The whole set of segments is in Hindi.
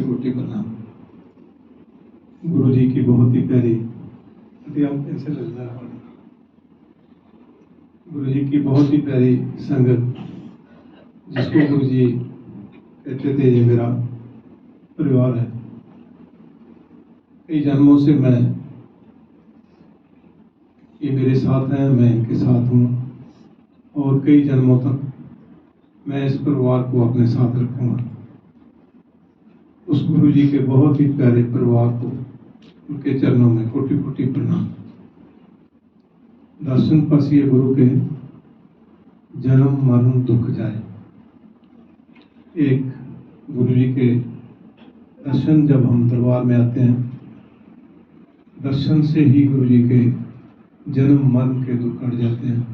कोटि प्रणाम। गुरु जी की बहुत ही प्यारी ऐसे लगता है। गुरु जी की बहुत ही प्यारी संगत, जिसको गुरु जी कहते थे ये मेरा परिवार है। कई जन्मों से ये मेरे साथ हैं, मैं इनके साथ हूँ और कई जन्मों तक मैं इस परिवार को अपने साथ रखूँगा। उस गुरु जी के बहुत ही प्यारे परिवार को, उनके चरणों में कोटि कोटि प्रणाम। दर्शन पासिए गुरु के, जन्म मरण दुख जाए। एक गुरु जी के दर्शन जब हम दरबार में आते हैं, दर्शन से ही गुरु जी के जन्म मरण के दुख कट जाते हैं।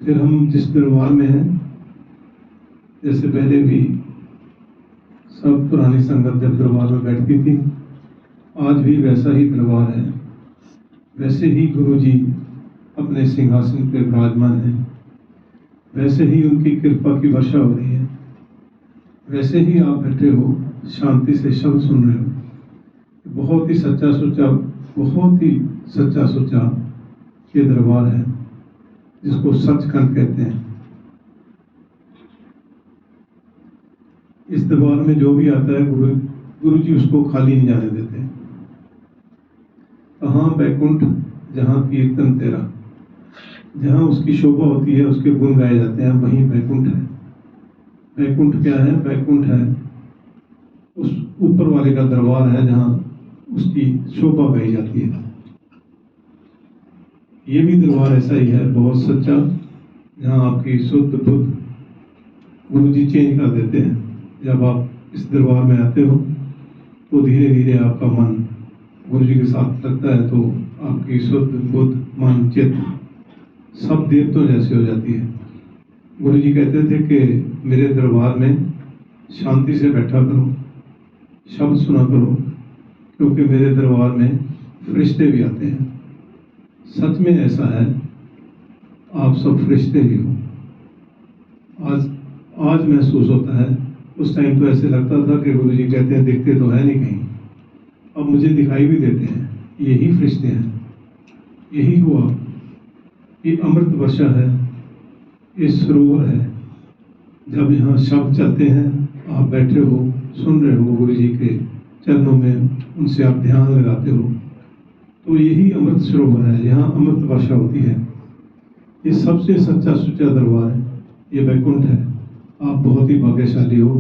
फिर हम जिस दरबार में हैं, जैसे पहले भी सब पुरानी संगत जब दरबार में बैठती थी, आज भी वैसा ही दरबार है। वैसे ही गुरु जी अपने सिंहासन पे विराजमान हैं, वैसे ही उनकी कृपा की वर्षा हो रही है, वैसे ही आप बैठे हो, शांति से शब्द सुन रहे हो। बहुत ही सच्चा सुच्चा ये दरबार है, जिसको सचखंड कहते हैं। इस दरबार में जो भी आता है, गुरु जी उसको खाली नहीं जाने देते। कहाँ बैकुंठ, जहाँ कीर्तन तेरा, जहाँ उसकी शोभा होती है, उसके गुण गाए जाते हैं, वहीं बैकुंठ है। बैकुंठ क्या है? बैकुंठ है उस ऊपर वाले का दरबार है, जहाँ उसकी शोभा गाई जाती है। ये भी दरबार ऐसा ही है, बहुत सच्चा, जहाँ आपकी शुद्ध बुद्ध गुरु जी चेंज कर देते हैं। जब आप इस दरबार में आते हो तो धीरे धीरे आपका मन गुरु जी के साथ लगता है, तो आपकी शुद्ध बुद्ध मन चित्त सब देवतों जैसे हो जाती है। गुरु जी कहते थे कि मेरे दरबार में शांति से बैठा करो, शब्द सुना करो, क्योंकि मेरे दरबार में फरिश्ते भी आते हैं। सच में ऐसा है, आप सब फरिश्ते ही हो। आज महसूस होता है। उस टाइम तो ऐसे लगता था कि गुरु जी कहते हैं दिखते तो है नहीं कहीं, अब मुझे दिखाई भी देते हैं। यही फरिश्ते हैं, यही हुआ। ये अमृत वर्षा है, ये सरोवर है। जब यहाँ शब्द चलते हैं, आप बैठे हो, सुन रहे हो गुरु जी के चरणों में, उनसे आप ध्यान लगाते हो, तो यही अमृत सरोवर है, यहाँ अमृत वर्षा होती है। ये सबसे सच्चा सुच्चा दरबार है, ये बैकुंठ है। आप बहुत ही भाग्यशाली हो,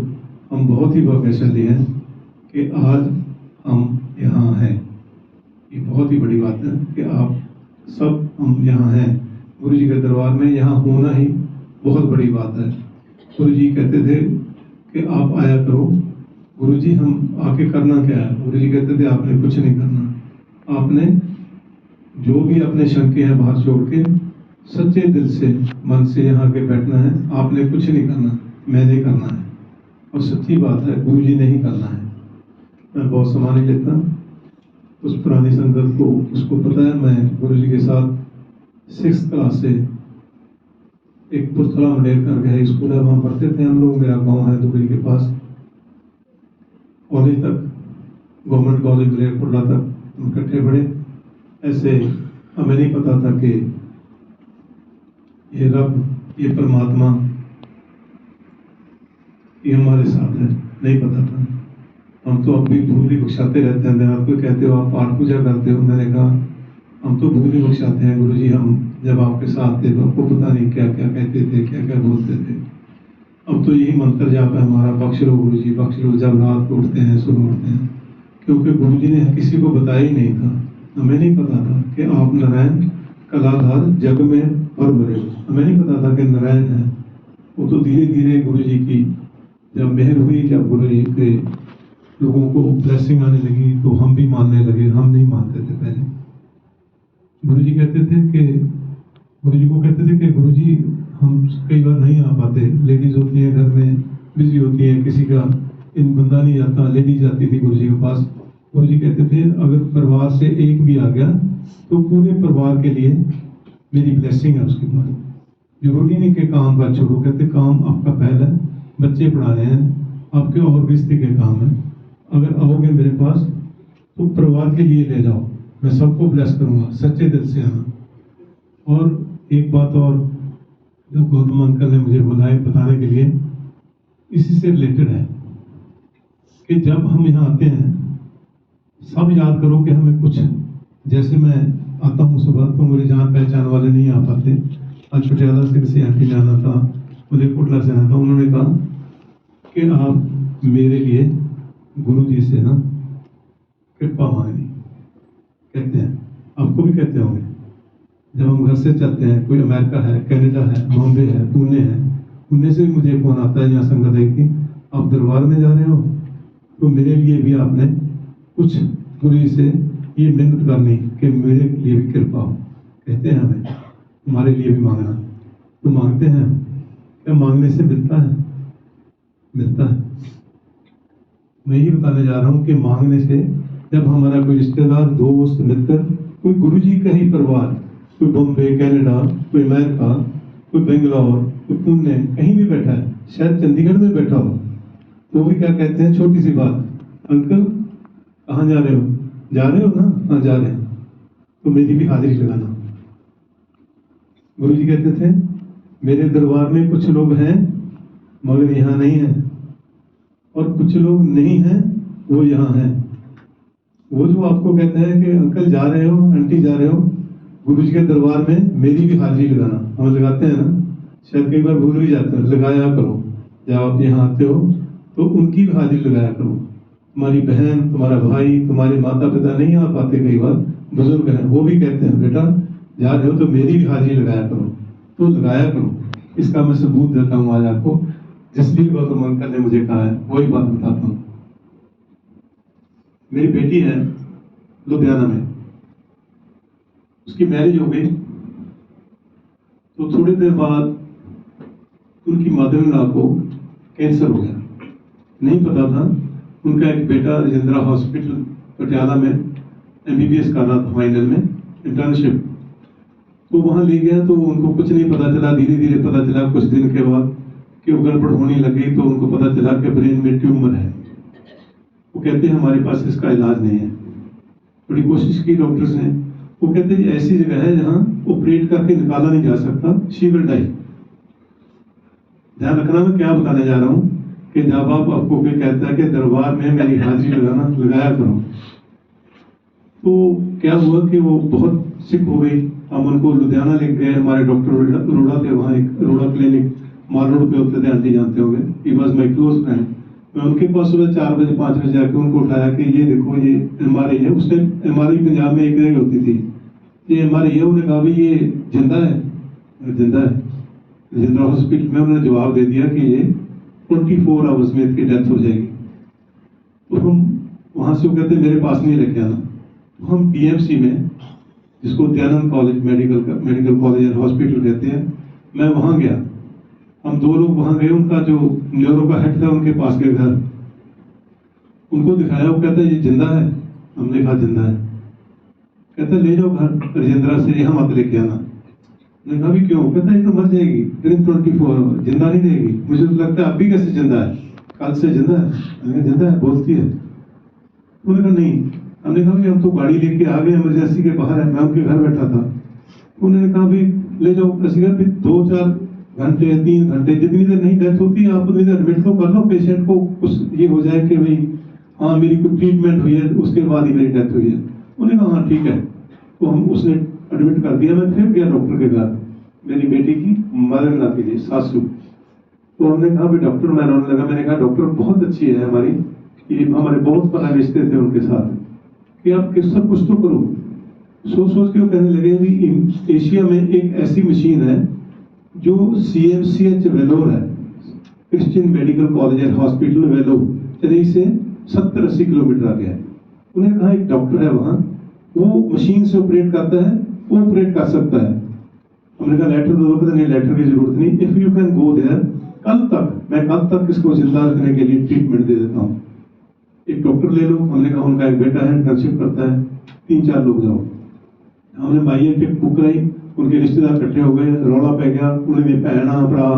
हम बहुत ही भाग्यशाली हैं कि आज हम यहाँ हैं। ये बहुत ही बड़ी बात है कि आप सब हम यहाँ हैं गुरु जी के दरबार में। यहाँ होना ही बहुत बड़ी बात है। गुरु जी कहते थे कि आप आया करो। गुरु जी हम आके करना क्या है? गुरु जी कहते थे आपने कुछ नहीं करना, आपने जो भी अपने शंके हैं बाहर छोड़ के सच्चे दिल से मन से यहाँ के बैठना है। आपने कुछ नहीं करना, मैंने करना है। और सच्ची बात है, गुरु जी ने ही करना है। मैं बहुत सम्मान लेता उस पुरानी संगत को, उसको पता है मैं गुरु जी के साथ 6th क्लास से एक पुरथला मंडेर करके हाई स्कूल है, वहाँ पढ़ते थे हम लोग। मेरा गांव है दुबई के पास। कॉलेज तक, गवर्नमेंट कॉलेज मलेरकोटला तक हम इकट्ठे पढ़े। ऐसे हमें नहीं पता था कि ये रब, ये परमात्मा ये हमारे साथ है, नहीं पता था। हम तो अब भी भूल ही बख्शाते रहते हैं। आप कोई कहते हो आप पाठ पूजा करते हो, मैंने कहा हम तो भूल ही बख्शाते हैं गुरु जी। हम जब आपके साथ थे तो आपको पता नहीं क्या क्या कहते थे, क्या क्या बोलते थे। अब तो यही मंत्र जाप है हमारा, बख्श लो गुरु जी, बख्श लो। जब रात को उठते हैं, सुबह उठते हैं, क्योंकि गुरु जी ने किसी को बताया ही नहीं था। हमें नहीं पता था कि आप नारायण कलाधार जग में भर भरे हो। हमें नहीं पता था कि नारायण है। वो तो धीरे धीरे गुरु जी की जब मेहर हुई, जब गुरु जी के लोगों को ब्लेसिंग आने लगी, तो हम भी मानने लगे। हम नहीं मानते थे पहले। गुरु जी कहते थे कि गुरु जी को कहते थे कि गुरु जी हम कई बार नहीं आ पाते, लेडीज होती हैं घर में, बिजी होती हैं, किसी का इन बंदा नहीं आता, लेडीज जाती थी गुरु जी के पास। गुरु जी कहते थे अगर परिवार से एक भी आ गया तो पूरे परिवार के लिए मेरी ब्लेसिंग है उसके बाद। जरूरी नहीं कि काम का छोड़ो, कहते काम आपका पहला है, बच्चे पढ़ाने हैं, आपके और गृहस्थी के काम है। अगर आओगे मेरे पास तो परिवार के लिए ले जाओ, मैं सबको ब्लेस करूँगा, सच्चे दिल से आना। और एक बात और जो गौतम अंकल ने मुझे बुलाए बताने के लिए, इसी से रिलेटेड है कि जब हम यहाँ आते हैं सब याद करो कि हमें कुछ, जैसे मैं आता हूँ सुबह तो मेरे जान पहचान वाले नहीं आ पाते। आज पटियाला से किसी आंटी ने आना था, मुझे कोटला से आना था, उन्होंने कहा कि आप मेरे लिए गुरु जी से ना कृपा मांगनी, कहते हैं, आपको भी कहते होंगे। जब हम घर से चलते हैं, कोई अमेरिका है, कनाडा है, बॉम्बे है, पुणे है, पुणे से भी मुझे फोन आता है, यहाँ संगत आई थी, आप दरबार में जा रहे हो तो मेरे लिए भी आपने कुछ गुरु जी से ये मिन्नत करनी कि मेरे लिए भी कृपा हो। कहते हैं हमें तुम्हारे लिए भी मांगना, तो मांगते हैं। क्या मांगने से मिलता है? मिलता है। मैं ये बताने जा रहा हूँ कि मांगने से, जब हमारा कोई रिश्तेदार, दोस्त, मित्र, कोई गुरु जी का ही परिवार, कोई बॉम्बे, कनाडा, कोई अमेरिका, कोई बेंगलोर, कोई पुणे, कहीं भी बैठा है, शायद चंडीगढ़ में बैठा हो, तो भी क्या कहते हैं, छोटी सी बात, अंकल कहाँ जा रहे हो? जा रहे हो ना? हाँ जा रहे हैं, तो मेरी भी हाजिरी लगाना। गुरु जी कहते थे मेरे दरबार में कुछ लोग हैं मगर यहाँ नहीं है, और कुछ लोग नहीं हैं वो यहाँ हैं। वो जो आपको कहते हैं कि अंकल जा रहे हो, आंटी जा रहे हो, गुरु जी के दरबार में मेरी भी हाजिरी लगाना। हम लगाते हैं ना, शायद कई बार भूल भी जाते हैं, लगाया करो। जब आप यहाँ आते हो तो उनकी भी हाजिरी लगाया करो। तुम्हारी बहन, तुम्हारा भाई, तुम्हारे माता पिता नहीं आ पाते, कई बार बुजुर्ग हैं, वो भी कहते हैं बेटा जा रहे हो तो मेरी भी हाजिरी लगाया करो, तो लगाया करो। इसका मैं सबूत देता हूँ आज आपको, जिस भी गौतम अंकल ने मुझे कहा है वही बात बताता हूँ। मेरी बेटी है लुधियाना में, उसकी मैरिज हो गई, तो थोड़ी देर बाद उनकी मदर इन लॉ को कैंसर हो गया। नहीं पता था। उनका एक बेटा राजेंद्रा हॉस्पिटल पटियाला में MBBS कर रहा था, फाइनल में इंटर्नशिप, तो वहां ले गया, तो उनको कुछ नहीं पता चला। धीरे धीरे पता चला कुछ दिन के बाद कि वो गड़बड़ होने लगी, तो उनको पता चला कि ब्रेन में ट्यूमर है। वो कहते हैं हमारे पास इसका इलाज नहीं है। बड़ी कोशिश की डॉक्टर्स ने, वो कहते हैं ऐसी जगह है जहां ऑपरेट करके निकाला नहीं जा सकता, शी विल डाई। ध्यान रखना मैं क्या बताने जा रहा हूँ कि जब आपको कोई कहता है कि दरबार में मेरी हाजिरी लगाया करो, तो क्या हुआ कि वो बहुत सिक हो गई। हम उनको लुधियाना लेके गए, हमारे डॉक्टर अरोड़ा थे वहाँ, एक अरोड़ा क्लिनिक माल रोड पे होते थे, आंटी जानते होंगे, he was my close friend. मैं उनके पास सुबह 4 बजे 5 बजे जाके उनको उठाया कि ये देखो ये MRI है। उस टाइम MRI पंजाब में एक जगह होती थी, ये MRI है। उन्होंने कहा भाई ये जिंदा है? जिंदा है। राजेंद्रा हॉस्पिटल में उन्होंने जवाब दे दिया कि ये 24 आवर्स में इसकी डेथ हो जाएगी। तो हम वहां से, वो कहते मेरे पास नहीं लेके आना। तो हम PMC में, जिसको Dayanand college medical college and hospital कहते हैं, मैं वहां गया। हम 2 लोग वहां गए, उनका जो न्यूरो का हेड था उनके पास गए घर, उनको दिखाया। वो कहता है ये जिंदा है? हमने कहा जिंदा है। कहता ले जाओ घर राजेंद्रा से, यहाँ मत लेके आना। मैंने कहा भी क्यों? कहता ये तो मर जाएगी विदिन 24 आवर, जिंदा नहीं रहेगी। मुझे तो लगता है अभी कैसे जिंदा है, कल से जिंदा है। मैंने कहा जिंदा है, बोलती है। उन्होंने कहा नहीं। हमने कहा भी हम तो गाड़ी लेके आ गए, इमरजेंसी के बाहर है, मैं उनके घर बैठा था। उन्होंने कहा भी ले जाओ। ऐसे कहा 2-4 घंटे 3 घंटे, जितनी देर नहीं डेथ होती है आप उतनी देर एडमिट तो कर लो पेशेंट को, कुछ ये हो जाए कि भाई हाँ मेरी कोई ट्रीटमेंट हुई है, उसके बाद ही मेरी डेथ हुई है। उन्होंने कहा हाँ ठीक है। तो हम उसने एडमिट कर दिया। मैं फिर गया डॉक्टर के घर, मेरी बेटी की मदर इन लॉ के लिए, सासू। तो हमने कहा भी डॉक्टर, मैं रोने लगा। मैंने कहा डॉक्टर बहुत अच्छी है हमारी, ये हमारे बहुत बड़ा रिश्ते थे उनके साथ, कि आप सब कुछ तो करो। सोच के वो कहने लगे भी एशिया में एक ऐसी मशीन है जो CMCH वेलोर है, Christian medical college and hospital Vellore, Chennai से 70-80 किलोमीटर आ गया है। उन्हें कहा एक डॉक्टर है वहाँ, वो मशीन से ऑपरेट करता है, वो ऑपरेट कर सकता है। हमने कहा लेटर दो, कहते नहीं लेटर की जरूरत नहीं, if you can go there, मैं कल तक इसको जिंदा रखने के लिए ट्रीटमेंट दे देता हूँ, एक डॉक्टर ले लो। हमने कहा उनका एक बेटा है, इंटर्नशिप करता है, 3-4 लोग जाओ। हमने बाई टिकट बुक कराई, उनके रिश्तेदार इकट्ठे हो गए, रौला पै गया। उन्होंने भैन भरा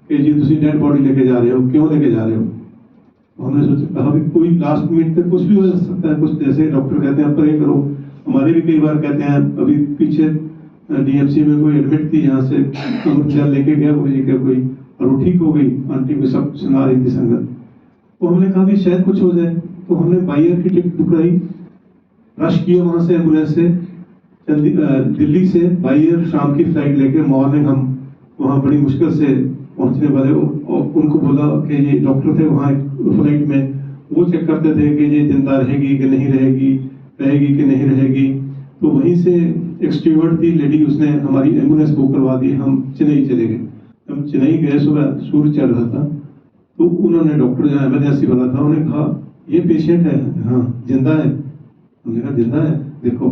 कि जी तुम डेड बॉडी लेके जा रहे हो, क्यों लेके जा रहे हो? तो हमने सोचा कहा भी कोई लास्ट मिनट तक कुछ भी हो सकता है, कुछ जैसे डॉक्टर कहते हैं प्रे करो, हमारे भी कई बार कहते हैं। अभी पीछे डीएमसी में कोई एडमिट थी, यहाँ से अमृतसर लेके गया गुरु जी के कोई, और वो ठीक हो गई, आंटी को सब सुना रही थी संगत। तो हमने कहा भी शायद कुछ हो जाए, तो हमने बाइयर की टिकट बुक कराई, रश किया वहाँ से एम्बुलेंस से दिल्ली से बाइयर शाम की फ्लाइट लेकर मॉर्निंग हम वहाँ बड़ी मुश्किल से पहुँचने वाले। और उनको बोला कि ये डॉक्टर थे वहाँ फ्लाइट में, वो चेक करते थे कि ये जिंदा रहेगी कि नहीं रहेगी, रहेगी कि नहीं रहेगी। तो वहीं से एक स्टीवर्ड थी लेडी, उसने हमारी एम्बुलेंस बुक करवा दी, हम चेन्नई चले गए। हम चेन्नई गए, सुबह सूर्य चढ़ रहा था, तो उन्होंने डॉक्टर जो इमरजेंसी वाला था उन्होंने कहा ये पेशेंट है, हाँ जिंदा है। हमने कहा जिंदा है देखो।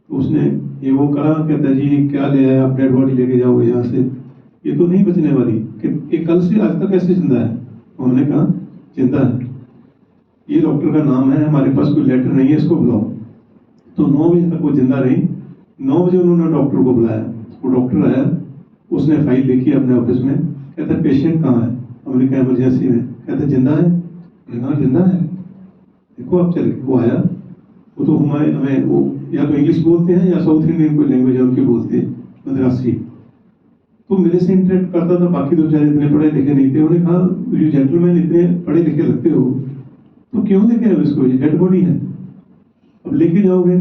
तो उसने ये वो करा, कहता है जी क्या ले आए आप, डेड बॉडी लेके जाओगे यहाँ से, ये तो नहीं बचने वाली, कि कल से आज तक कैसे जिंदा है? हमने कहा जिंदा है, ये डॉक्टर का नाम है, हमारे पास कोई लेटर नहीं है, इसको बुलाओ। तो 9 बजे तक वो जिंदा रही। 9 बजे उन्होंने डॉक्टर को बुलाया, वो डॉक्टर आया, उसने फाइल देखी अपने ऑफिस में, कहता है पेशेंट कहाँ है? हमने कहा इमरजेंसी में। कहता है जिंदा है? कहा जिंदा है, देखो आप चले। वो आया, वो तो हमें वो या तो इंग्लिश बोलते हैं या साउथ इंडियन कोई लैंग्वेज है उनकी बोलते हैं, मद्रासी। तो मेरे से इंटरेक्ट करता था, बाकी 2 चार इतने पढ़े लिखे नहीं थे। उन्होंने कहा यू जेंटलमैन इतने पढ़े लिखे लगते हो, तो क्यों लेके आए इसको, ये डेड बॉडी है, अब लेके जाओगे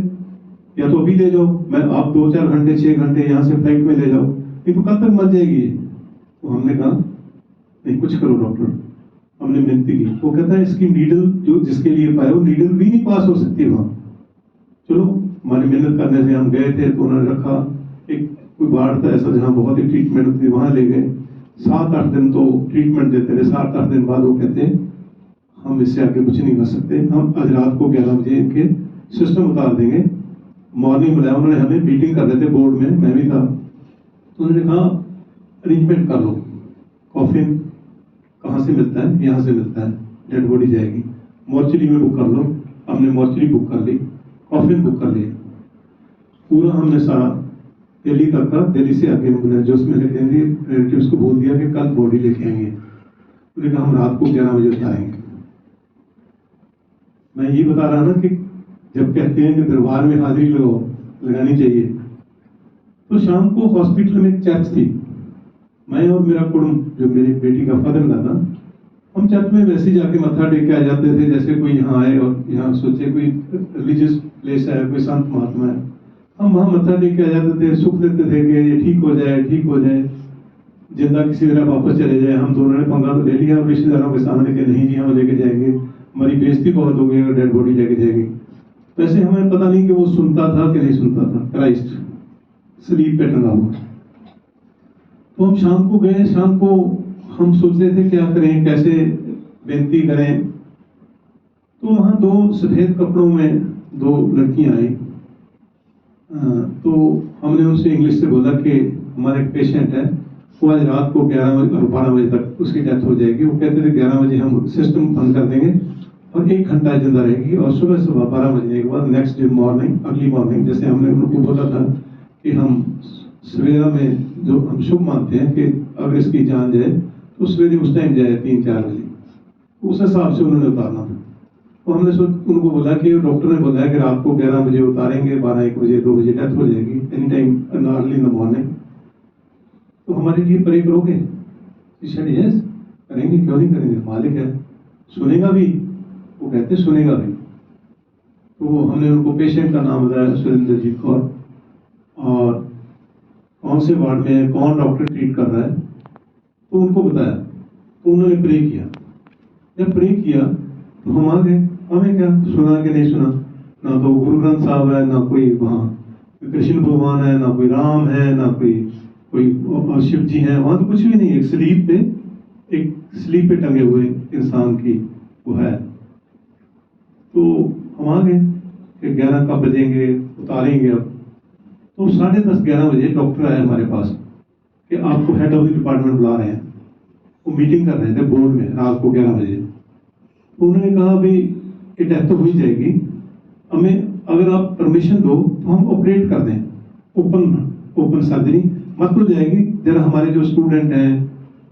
या तो अभी ले जाओ, मैं आप 2-4 घंटे 6 घंटे यहाँ से फ्लाइट में ले जाओ, नहीं तो कल तक मर जाएगी। तो हमने कहा नहीं कुछ करो डॉक्टर, हमने विनती की। वो कहता है इसकी नीडल जो जिसके लिए पाए वो नीडल भी नहीं पास हो सकती वहाँ। चलो हमारी मेहनत करने से हम गए थे, तो उन्होंने रखा, एक कोई वार्ड था ऐसा जहाँ बहुत ही ट्रीटमेंट होती, वहाँ ले गए। 7-8 दिन तो ट्रीटमेंट देते रहे। 7-8 दिन बाद वो कहते हम इससे आगे कुछ नहीं कर सकते, हम आज रात को 11 बजे इनके सिस्टम उतार देंगे। मॉर्निंग बुलाया उन्होंने हमें, मीटिंग कर रहे थे बोर्ड में, मैं भी था। तो उन्होंने कहा अरेंजमेंट कर लो, कॉफिन कहाँ से मिलता है? यहाँ से मिलता है, डेड बॉडी जाएगी, मॉर्चरी में बुक कर लो। हमने मॉर्चरी बुक कर ली, कॉफिन बुक कर लिया, पूरा हमने सारा दिल्ली तक का, दिल्ली से आगे जो उसमें लेके आएंगे, रिलेटिव्स को बोल दिया कि कल बॉडी लेके आएंगे। उन्होंने कहा हम रात को 11 बजे उतारेंगे। मैं ये बता रहा ना कि जब कहते हैं कि दरबार में हाजिरी लगानी चाहिए, तो शाम को हॉस्पिटल में एक चर्च थी, मैं और मेरा कुटुंब जो मेरी बेटी का फादर था, हम चर्च में वैसे ही जाके मत्था टेक के आ जाते थे, जैसे कोई यहाँ आए और यहाँ सोचे कोई रिलीजियस प्लेस है, कोई संत महात्मा है, हम वहाँ मत्था टेक के आ जाते थे, सुख लेते थे कि ये ठीक हो जाए, ठीक हो जाए, जिंदा किसी तरह वापस चले जाए। हम दोनों ने पंगा तो ले लिया रिश्तेदारों के सामने कि नहीं जी हम लेके जाएंगे, हमारी बेइज्जती बहुत हो गई अगर डेड बॉडी लेके जाएंगे। वैसे हमें पता नहीं कि वो सुनता था कि नहीं सुनता था, क्राइस्ट स्लीप पे टंगा हुआ। तो हम शाम को गए, शाम को हम सोच रहे थे क्या करें, कैसे बेनती करें। तो वहाँ 2 सफेद कपड़ों में 2 लड़कियां आई। तो हमने उनसे इंग्लिश से बोला कि हमारे एक पेशेंट है, वो आज रात को 11 बजे और 12 बजे तक उसकी डेथ हो जाएगी। वो कहते थे 11 बजे हम सिस्टम बंद कर देंगे और 1 घंटा जिंदा रहेगी, और सुबह 12 बजे के बाद next day morning, early morning, जैसे हमने उनको बोला था कि हम सवेरा में जो हम शुभ मानते हैं कि अगर इसकी जान जाए तो सवेरे उस टाइम जाए 3-4 बजे, उस हिसाब से उन्होंने उतारना था। तो हमने उनको बोला कि डॉक्टर ने बोला है कि रात को 11 बजे उतारेंगे, 12-1 बजे 2 बजे डेथ हो जाएगी, any time early in the morning. तो हमारे लिए प्रे करोगे? यस करेंगे, क्यों नहीं करेंगे, मालिक है, सुनेगा भी। वो कहते सुनेगा भी। तो हमने उनको पेशेंट का नाम बताया, सुरेंद्रजीत कौर, और कौन से वार्ड में है, कौन डॉक्टर ट्रीट कर रहा है, तो उनको बताया। तो उन्होंने प्रे किया। जब प्रे किया तो हम आ गए। हमें क्या सुना कि नहीं सुना, ना तो गुरु ग्रंथ साहब है, ना कोई वहाँ कृष्ण भगवान है, ना कोई राम है, ना कोई शिव जी है, वहाँ तो कुछ भी नहीं। एक स्लीप पे टंगे हुए इंसान की वो है। तो हम आ गए कि 11 कब बजेंगे, उतारेंगे अब। तो 10:30-11 बजे डॉक्टर आए हमारे पास कि आपको हेड ऑफ द डिपार्टमेंट बुला रहे हैं। वो मीटिंग कर रहे थे बोर्ड में रात को 11 बजे। तो उन्होंने कहा भाई ये डेथ तो हो ही जाएगी, हमें अगर आप परमिशन दो तो हम ऑपरेट कर दें, ओपन सर्जरी मत तो जाएगी। जरा हमारे जो स्टूडेंट हैं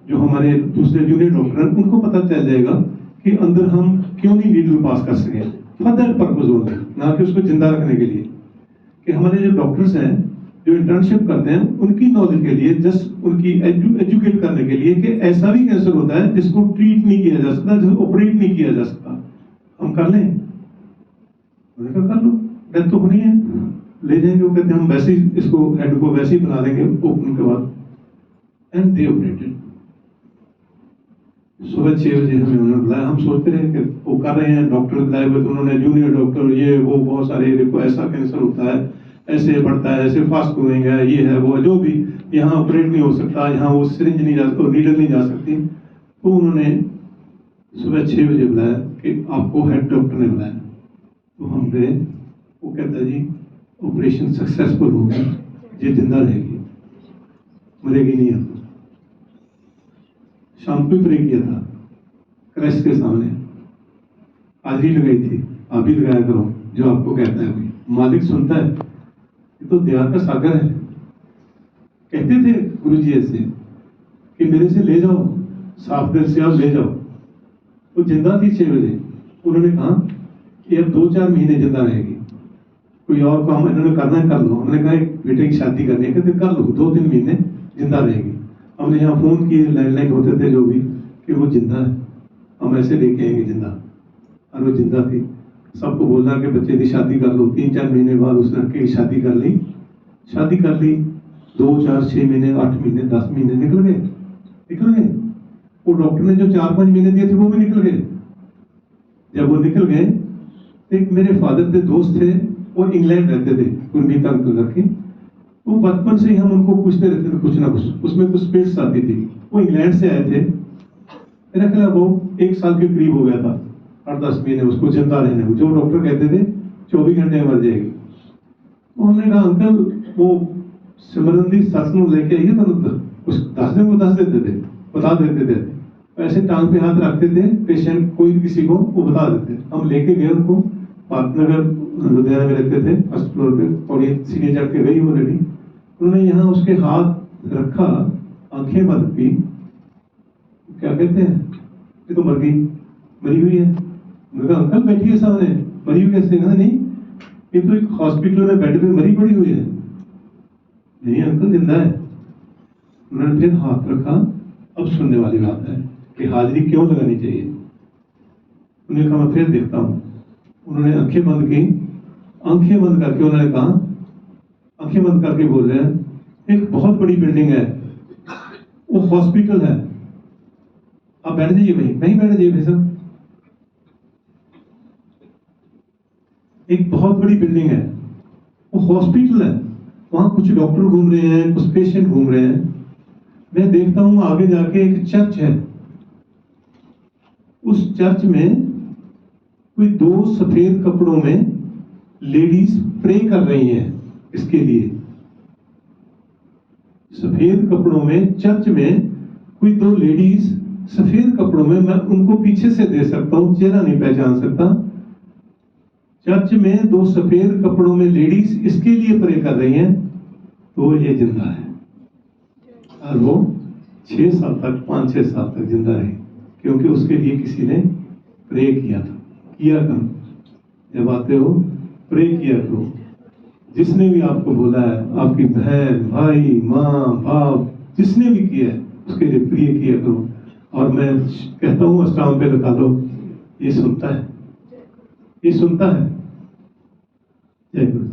जो हमारे दूसरे जूनियर डॉक्टर हैं उनको पता चल जाएगा कि अंदर हम क्यों नहीं नीडल पास कर सके, फॉर दैट पर्पज ओनली, ना कि उसको जिंदा रखने के लिए। कि हमारे जो डॉक्टर्स हैं जो इंटर्नशिप करते हैं उनकी नॉलेज के लिए, जस्ट उनकी एजुकेट करने के लिए कि ऐसा भी कैंसर होता है जिसको ट्रीट नहीं किया जा सकता, जिसको ऑपरेट नहीं किया जा सकता, हम कर लें। मैंने कहा कर लो, डेथ तो होनी है, ले जाएंगे। वो कहते हैं हम वैसे ही इसको हेड को वैसे ही बना देंगे ओपन के बाद, एंड दे ऑपरेटेड। सुबह 6 बजे हमें उन्होंने बुलाया। हम सोचते रहे कि वो कर रहे हैं, डॉक्टर बुलाए हुए, तो उन्होंने जूनियर डॉक्टर ये वो बहुत सारे, देखो ऐसा कैंसर होता है, ऐसे बढ़ता है, ऐसे फास्ट ग्रोइंग है, ये है वो, जो भी, यहाँ ऑपरेट नहीं हो सकता, यहाँ वो सिरिंज नहीं जा सकती, नीडल नहीं जा सकती। तो उन्होंने सुबह 6 बजे बुलाया कि आपको हेड डॉक्टर ने बुलाया। तो हम गए। वो कहता जी ऑपरेशन सक्सेसफुल हो गया, ये जिंदा रहेगी, मरेगी नहीं। हम शाम को ही प्रे किया था क्रैश के सामने, हाजिरी लगाई थी। आप भी लगाया करो जो आपको कहता है कोई, मालिक सुनता है। ये तो दया का सागर है। कहते थे गुरु जी ऐसे कि मेरे से ले जाओ, साफ दिल से आप ले जाओ। वो जिंदा थी 6 बजे। उन्होंने कहा कि अब 2-4 महीने जिंदा रहेगी, कोई और काम इन्होंने करना है कर लो। हमने कहा एक बेटे की शादी करनी है, कहते कर लो, 2-3 महीने जिंदा रहेगी। हमने यहाँ फोन किए, लैंडलाइन होते थे जो भी, कि वो जिंदा है, हम ऐसे लेके आएंगे जिंदा। और वो जिंदा थी। सबको बोलना कि बच्चे की शादी कर लो। 3-4 महीने बाद उस लड़के की शादी कर ली। 2, 4, 6 महीने, 8 महीने, 10 महीने निकल गए। वो डॉक्टर ने जो 4-5 महीने दिए थे वो भी निकल गए। जब वो निकल गए, एक मेरे फादर के दोस्त थे, वो इंग्लैंड रहते थे, गुरमीत अंकल करके। वो बचपन से ही हम उनको पूछते रहते थे कुछ ना कुछ, उसमें कुछ स्पेस आती थी। वो इंग्लैंड से आए थे, मेरा ख्याल वो 1 साल के करीब हो गया था, 8-10 महीने उसको जिंदा रहने को। जो डॉक्टर कहते थे 24 घंटे मर जाएगी। उन्होंने कहा अंकल वो सिमरन दी सत्संग लेके आइए तो कुछ दस दिन को दस देते थे, बता देते थे। ऐसे टांग पे हाथ रखते थे, पेशेंट कोई भी किसी को वो बता देते। हम लेके गए उनको, पाटनगर लुधियाना में रहते थे, फर्स्ट फ्लोर पे, और ये सीढ़ी चढ़ के गई वो लेडी। उन्होंने यहाँ उसके हाथ रखा, आंखें बंद की, क्या कहते हैं, ये तो मर गई, मरी हुई है। मैंने कहा अंकल बैठिए सामने, मरी हुई कैसे? कहते नहीं, ये तो एक हॉस्पिटल में बेड पे मरी पड़ी हुई है। नहीं अंकल जिंदा है। उन्होंने फिर हाथ रखा। अब सुनने वाली बात है कि हाजिरी क्यों लगानी चाहिए। उन्होंने कहा मैं फिर देखता हूँ। उन्होंने आंखें बंद की, आंखें बंद करके उन्होंने कहा, आंखें बंद करके बोल रहे हैं एक बहुत बड़ी बिल्डिंग है, वो हॉस्पिटल है, आप बैठ जाइए, वहीं बैठ जाइए भाई साहब। एक बहुत बड़ी बिल्डिंग है, वो हॉस्पिटल है, वहां कुछ डॉक्टर घूम रहे हैं, कुछ पेशेंट घूम रहे हैं। मैं देखता हूं आगे जाके एक चर्च है, उस चर्च में कोई 2 सफेद कपड़ों में लेडीज प्रे कर रही हैं इसके लिए। सफेद कपड़ों में चर्च में कोई 2 लेडीज सफेद कपड़ों में, मैं उनको पीछे से दे सकता हूं, चेहरा नहीं पहचान सकता। चर्च में 2 सफेद कपड़ों में लेडीज इसके लिए प्रे कर रही हैं, तो ये जिंदा है। और वो 6 साल तक, 5-6 साल तक जिंदा रही, क्योंकि उसके लिए किसी ने प्रे किया था। किया करो, जब आते हो प्रे किया करो। जिसने भी आपको बोला है, आपकी बहन, भाई, माँ, बाप, जिसने भी किया है उसके लिए प्रे किया करो। और मैं कहता हूँ स्टाम्प पे लगा दो, ये सुनता है, ये सुनता है। जय गुरु।